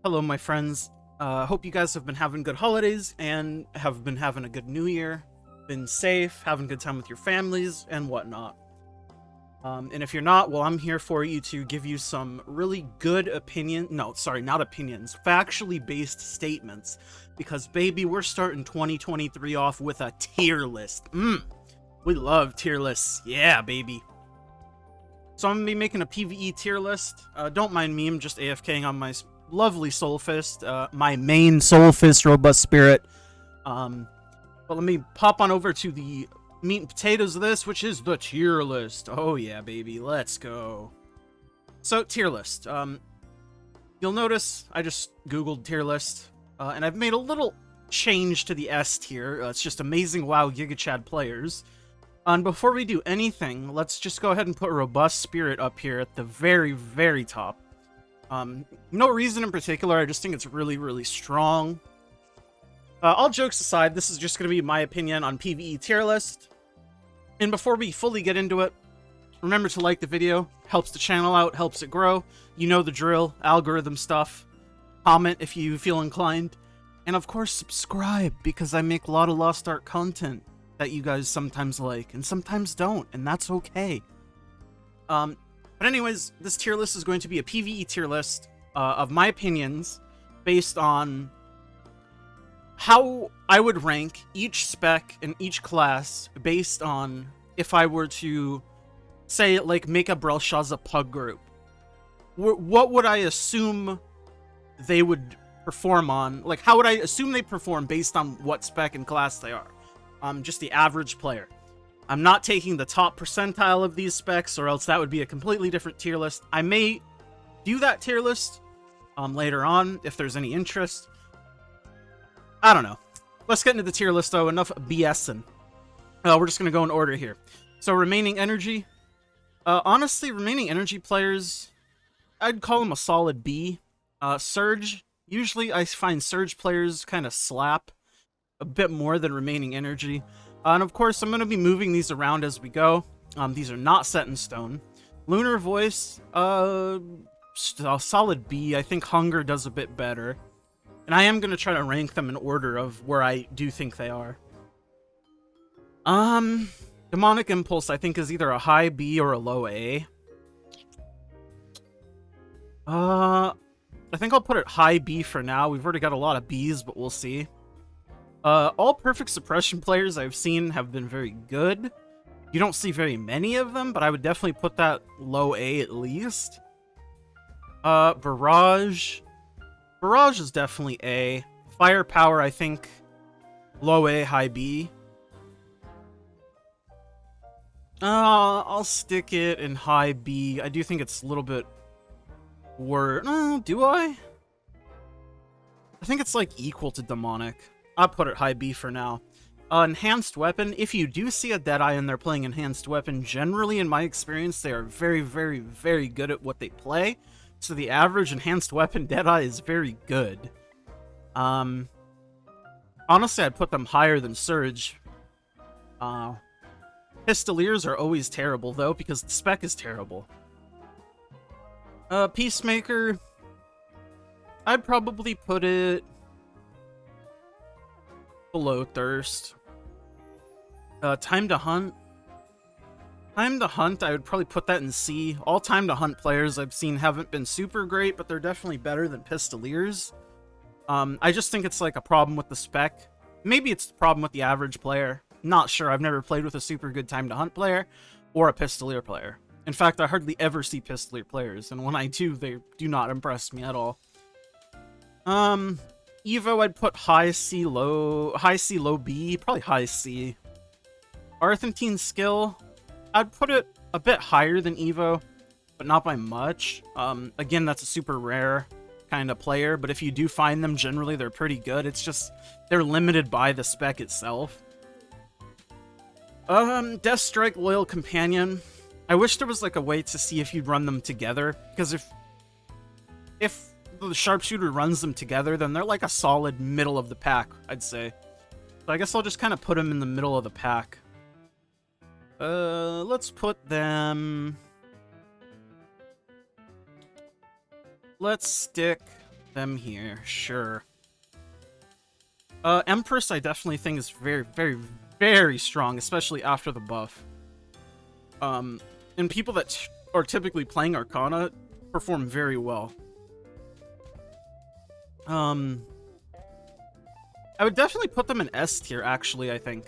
Hello, my friends. Hope you guys have been having good holidays and have been having a good new year, been safe, having a good time with your families and whatnot. And if you're not, well, I'm here for you to give you some really good not opinions, factually based statements. Because, baby, we're starting 2023 off with a tier list. We love tier lists. Yeah, baby. So I'm going to be making a PVE tier list. Don't mind me, I'm just AFKing on my lovely Soul Fist, my main Soul Fist Robust Spirit. But let me pop on over to the meat and potatoes of this, which is the tier list. Oh yeah, baby, let's go. So, tier list. You'll notice I just googled tier list, and I've made a little change to the S tier. It's just amazing WoW Giga Chad players. And before we do anything, let's just go ahead and put Robust Spirit up here at the very, very top. No reason in particular, I just think it's really, really strong. All jokes aside, this is just going to be my opinion on PvE tier list. And before we fully get into it, remember to like the video. Helps the channel out, helps it grow. You know the drill, algorithm stuff. Comment if you feel inclined. And of course, subscribe, because I make a lot of Lost Art content that you guys sometimes like, and sometimes don't, and that's okay. But anyways, this tier list is going to be a PvE tier list of my opinions based on how I would rank each spec and each class based on if I were to, say, like, make a Belshazzar Pug group. What would I assume they would perform on? Like, how would I assume they perform based on what spec and class they are? Just the average player. I'm not taking the top percentile of these specs, or else that would be a completely different tier list. I may do that tier list later on, if there's any interest. I don't know. Let's get into the tier list, though. Enough BSing. We're just going to go in order here. So, remaining energy. Honestly, remaining energy players, I'd call them a solid B. Surge. Usually, I find Surge players kind of slap a bit more than remaining energy. And of course, I'm going to be moving these around as we go. These are not set in stone. Lunar Voice, a solid B. I think Hunger does a bit better. And I am going to try to rank them in order of where I do think they are. Demonic Impulse, I think, is either a high B or a low A. I think I'll put it high B for now. We've already got a lot of Bs, but we'll see. All Perfect Suppression players I've seen have been very good. You don't see very many of them, but I would definitely put that low A at least. Barrage. Barrage is definitely A. Firepower, I think, low A, high B. I'll stick it in high B. I do think it's a little bit worse. Do I? I think it's, like, equal to Demonic. I'll put it high B for now. Enhanced Weapon. If you do see a Deadeye and they're playing Enhanced Weapon, generally, in my experience, they are very, very, very good at what they play. So the average Enhanced Weapon Deadeye is very good. Honestly, I'd put them higher than Surge. Pistoliers are always terrible, though, because the spec is terrible. Peacemaker. I'd probably put it below Thirst. Time to Hunt. Time to Hunt, I would probably put that in C. All Time to Hunt players I've seen haven't been super great, but they're definitely better than Pistoliers. I just think it's like a problem with the spec. Maybe it's the problem with the average player. Not sure. I've never played with a super good Time to Hunt player or a Pistolier player. In fact, I hardly ever see Pistolier players, and when I do, they do not impress me at all. Evo, I'd put high C, low B, probably high C. Arthentine skill, I'd put it a bit higher than Evo, but not by much. Again, that's a super rare kind of player, but if you do find them, generally they're pretty good. It's just, they're limited by the spec itself. Death Strike, Loyal Companion. I wish there was like a way to see if you'd run them together, because if the sharpshooter runs them together, then they're like a solid middle of the pack, I'd say. So I guess I'll just kind of put them in the middle of the pack. Let's put them... Let's stick them here, sure. Empress I definitely think is very, very, very strong, especially after the buff. And people that are typically playing Arcana perform very well. I would definitely put them in S tier, actually, I think.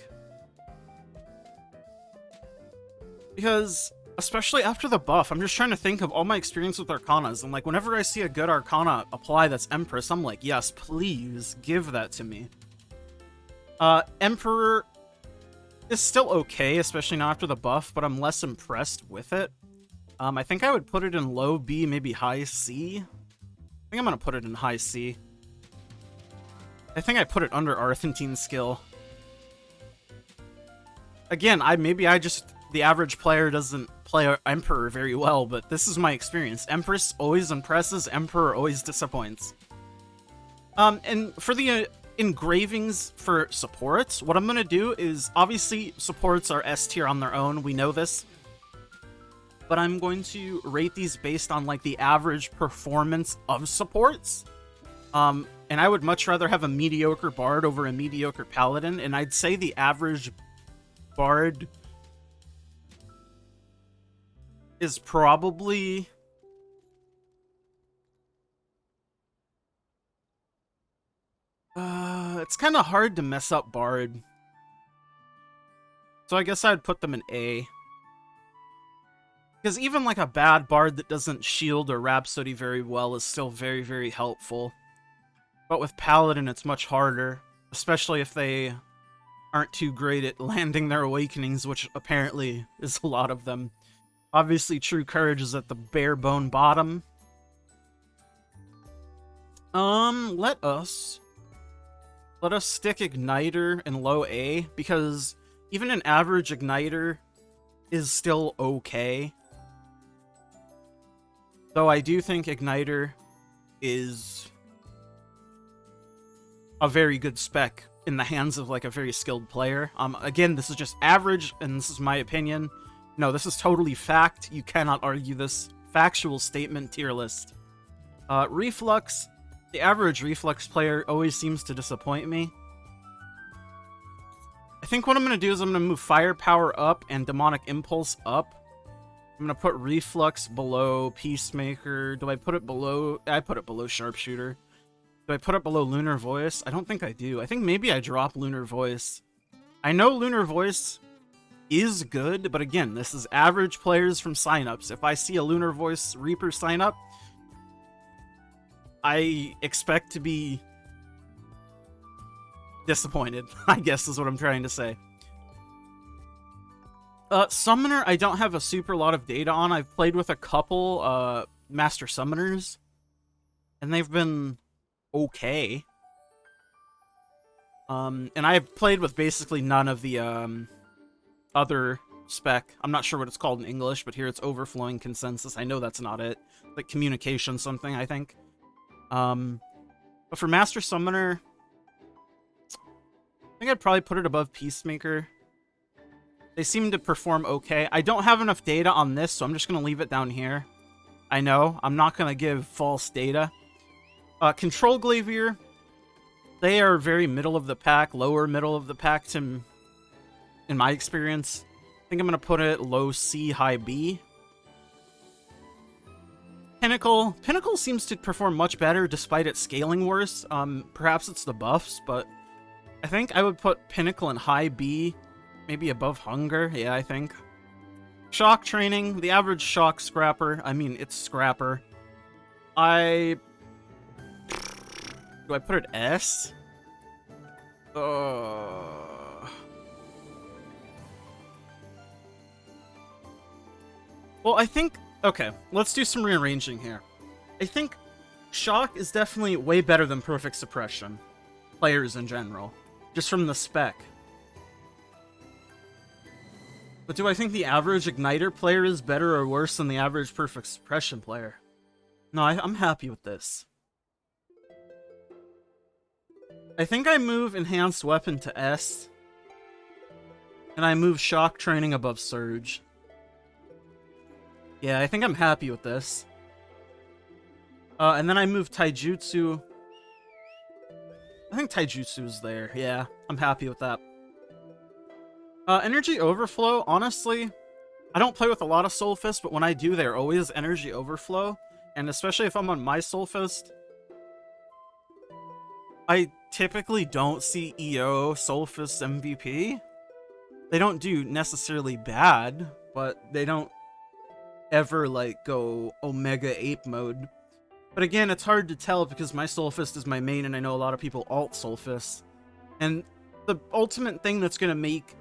Because, especially after the buff, I'm just trying to think of all my experience with Arcanas, and like, whenever I see a good Arcana apply that's Empress, I'm like, yes, please, give that to me. Emperor is still okay, especially now after the buff, but I'm less impressed with it. I think I would put it in low B, maybe high C. I think I'm gonna put it in high C. I think I put it under Arthentine skill. Again, the average player doesn't play Emperor very well, but this is my experience. Empress always impresses, Emperor always disappoints. And for the engravings for supports, what I'm gonna do is, obviously, supports are S tier on their own, we know this. But I'm going to rate these based on, like, the average performance of supports. And I would much rather have a mediocre Bard over a mediocre Paladin, and I'd say the average Bard is probably... it's kind of hard to mess up Bard. So I guess I'd put them in A. Because even like a bad Bard that doesn't shield or Rhapsody very well is still very, very helpful. But with Paladin, it's much harder, especially if they aren't too great at landing their awakenings, which apparently is a lot of them. Obviously, True Courage is at the bare bone bottom. Let us stick Igniter in low A, because even an average Igniter is still okay. Though I do think Igniter is a very good spec in the hands of like a very skilled player. Again, this is just average, and this is my opinion. No, this is totally fact. You cannot argue this. Factual statement tier list. Reflux. The average Reflux player always seems to disappoint me. I think what I'm going to do is I'm going to move Firepower up and Demonic Impulse up. I'm going to put Reflux below Peacemaker. Do I put it below... I put it below Sharpshooter. Do I put it below Lunar Voice? I don't think I do. I think maybe I drop Lunar Voice. I know Lunar Voice is good, but again, this is average players from signups. If I see a Lunar Voice Reaper sign up, I expect to be disappointed, I guess is what I'm trying to say. Summoner, I don't have a super lot of data on. I've played with a couple Master Summoners, and they've been okay. And I've played with basically none of the other spec. I'm not sure what it's called in English, but here it's Overflowing Consensus. I know that's not it. Like Communication something, I think. But for Master Summoner, I think I'd probably put it above Peacemaker. They seem to perform okay. I don't have enough data on this, so I'm just going to leave it down here. I know, I'm not going to give false data. Control Glavier, they are very middle of the pack, lower middle of the pack in my experience. I think I'm going to put it low C, high B. Pinnacle seems to perform much better despite it scaling worse. Perhaps it's the buffs, but I think I would put Pinnacle in high B, maybe above Hunger. Yeah, I think. Shock Training, the average Shock Scrapper. I mean, it's Scrapper. Do I put it S? Well, I think... Okay, let's do some rearranging here. I think Shock is definitely way better than Perfect Suppression. Players in general. Just from the spec. But do I think the average Igniter player is better or worse than the average Perfect Suppression player? No, I'm happy with this. I think I move Enhanced Weapon to S. And I move Shock Training above Surge. Yeah, I think I'm happy with this. And then I moved Taijutsu. I think Taijutsu's there. Yeah, I'm happy with that. Energy Overflow, honestly, I don't play with a lot of Soul Fist, but when I do, they're always Energy Overflow. And especially if I'm on my Soul Fist, I typically don't see EO Soul Fist MVP. They don't do necessarily bad, but they don't ever, like, go Omega Ape mode. But again, it's hard to tell because my Soul Fist is my main, and I know a lot of people alt Soul Fist. And the ultimate thing that's going to make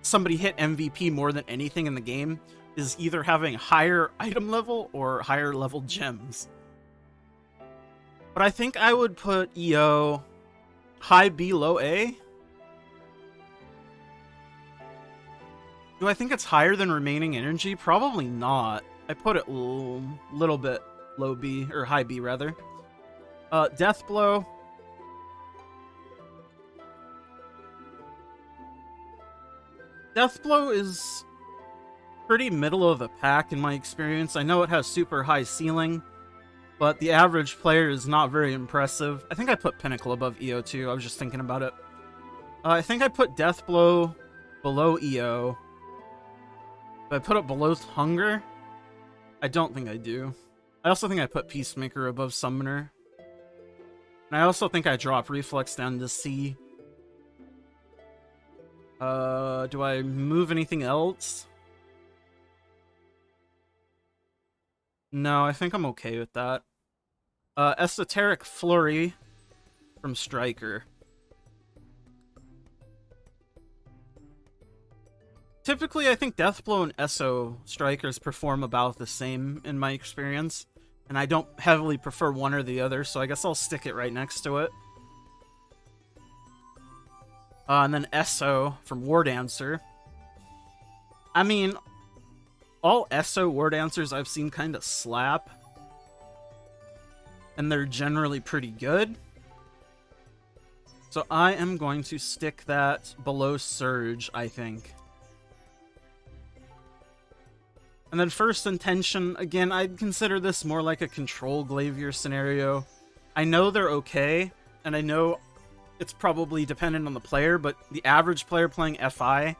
somebody hit MVP more than anything in the game is either having higher item level or higher level gems. But I think I would put EO high B, low A. Do I think it's higher than remaining energy? Probably not. I put it a little bit low B, or high B rather. Death Blow. Death Blow is pretty middle of the pack in my experience. I know it has super high ceiling, but the average player is not very impressive. I think I put Pinnacle above EO too. I was just thinking about it. I think I put Death Blow below EO. But I put it below Hunger? I don't think I do. I also think I put Peacemaker above Summoner. And I also think I drop Reflex down to C. Do I move anything else? No, I think I'm okay with that. Esoteric Flurry from Striker. Typically, I think Deathblow and ESO Strikers perform about the same in my experience. And I don't heavily prefer one or the other, so I guess I'll stick it right next to it. And then ESO from War Dancer. I mean, all ESO War Dancers I've seen kind of slap. And they're generally pretty good. So I am going to stick that below Surge, I think. And then First Intention, again, I'd consider this more like a Control Glavier scenario. I know they're okay, and I know it's probably dependent on the player, but the average player playing FI,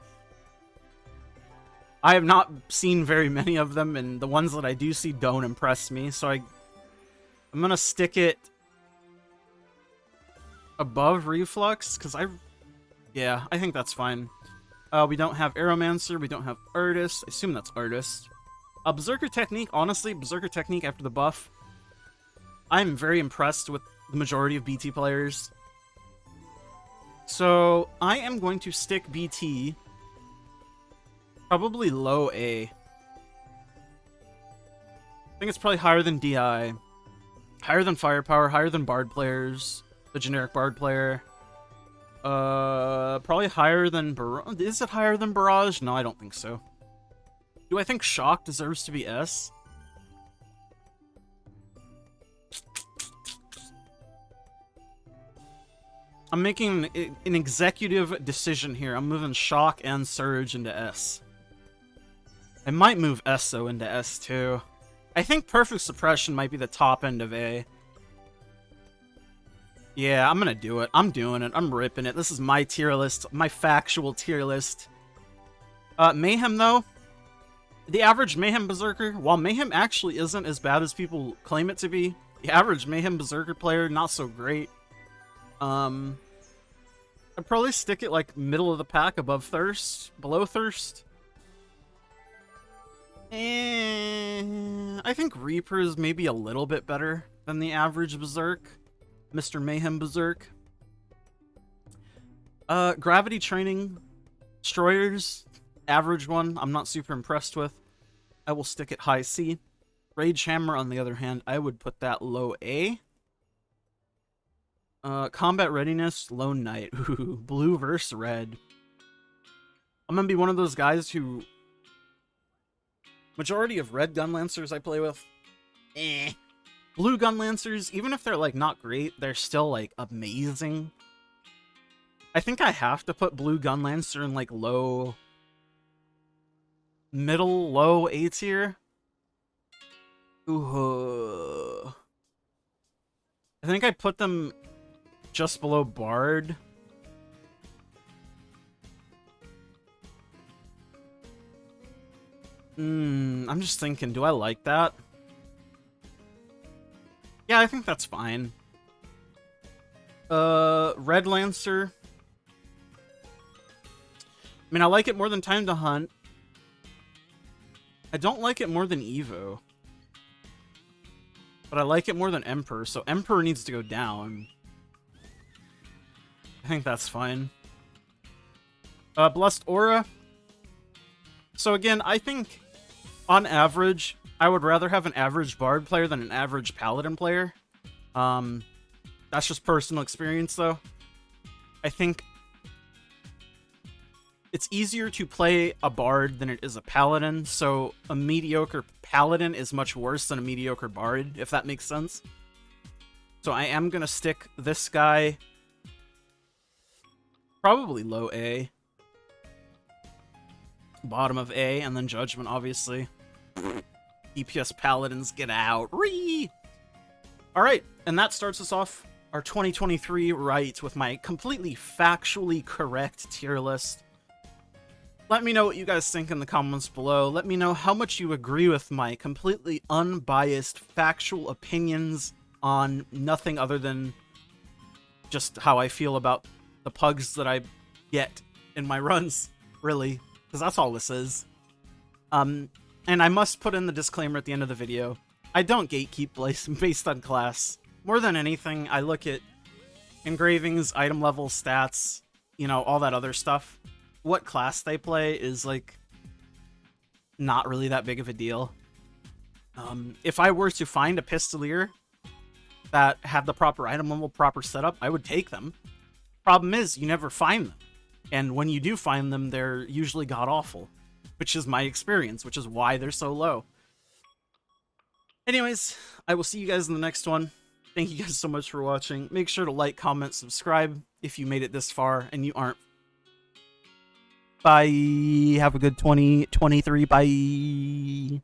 I have not seen very many of them, and the ones that I do see don't impress me, so I'm gonna stick it above Reflux, because I think that's fine. We don't have Aeromancer, we don't have Artist, I assume that's Artist. Berserker Technique, honestly, Berserker Technique after the buff, I'm very impressed with the majority of BT players. So, I am going to stick BT probably low A. I think it's probably higher than DI. Higher than Firepower, higher than Bard players, the generic Bard player. Probably higher than Barrage. Is it higher than Barrage? No, I don't think so. Do I think Shock deserves to be S? I'm making an executive decision here. I'm moving Shock and Surge into S. I might move ESO into S too. I think Perfect Suppression might be the top end of A. Yeah, I'm gonna do it. I'm doing it. I'm ripping it. This is my tier list. My factual tier list. Mayhem, though. The average Mayhem Berserker, while Mayhem actually isn't as bad as people claim it to be, the average Mayhem Berserker player, not so great. I'd probably stick it, like, middle of the pack above Thirst, below Thirst. I think Reaper is maybe a little bit better than the average Berserk. Mr. Mayhem Berserk. Gravity Training. Destroyers. Average one. I'm not super impressed with. I will stick it high C. Rage Hammer, on the other hand, I would put that low A. Combat Readiness. Lone Knight. Ooh, blue versus red. I'm gonna be one of those guys who... Majority of red gun lancers I play with, Blue gun lancers, even if they're, like, not great, they're still, like, amazing. I think I have to put blue gun lancer in, like, low... Middle, low A tier. Ooh. I think I put them just below Bard. I'm just thinking, do I like that? Yeah, I think that's fine. Red Lancer. I mean, I like it more than Time to Hunt. I don't like it more than Evo. But I like it more than Emperor, so Emperor needs to go down. I think that's fine. Blessed Aura. So again, I think, on average, I would rather have an average Bard player than an average Paladin player. That's just personal experience, though. I think it's easier to play a Bard than it is a Paladin, so a mediocre Paladin is much worse than a mediocre Bard, if that makes sense. So I am going to stick this guy probably low A. Bottom of A, and then Judgment, obviously. EPS Paladins, get out. Ree! Alright, and that starts us off our 2023 right with my completely factually correct tier list. Let me know what you guys think in the comments below. Let me know how much you agree with my completely unbiased factual opinions on nothing other than just how I feel about the pugs that I get in my runs, really. Because that's all this is. And I must put in the disclaimer at the end of the video. I don't gatekeep based on class. More than anything, I look at engravings, item level, stats, you know, all that other stuff. What class they play is, like, not really that big of a deal. If I were to find a Pistolier that had the proper item level, proper setup, I would take them. Problem is, you never find them. And when you do find them, they're usually god-awful. Which is my experience, which is why they're so low. Anyways, I will see you guys in the next one. Thank you guys so much for watching. Make sure to like, comment, subscribe if you made it this far and you aren't. Bye. Have a good 2023. Bye.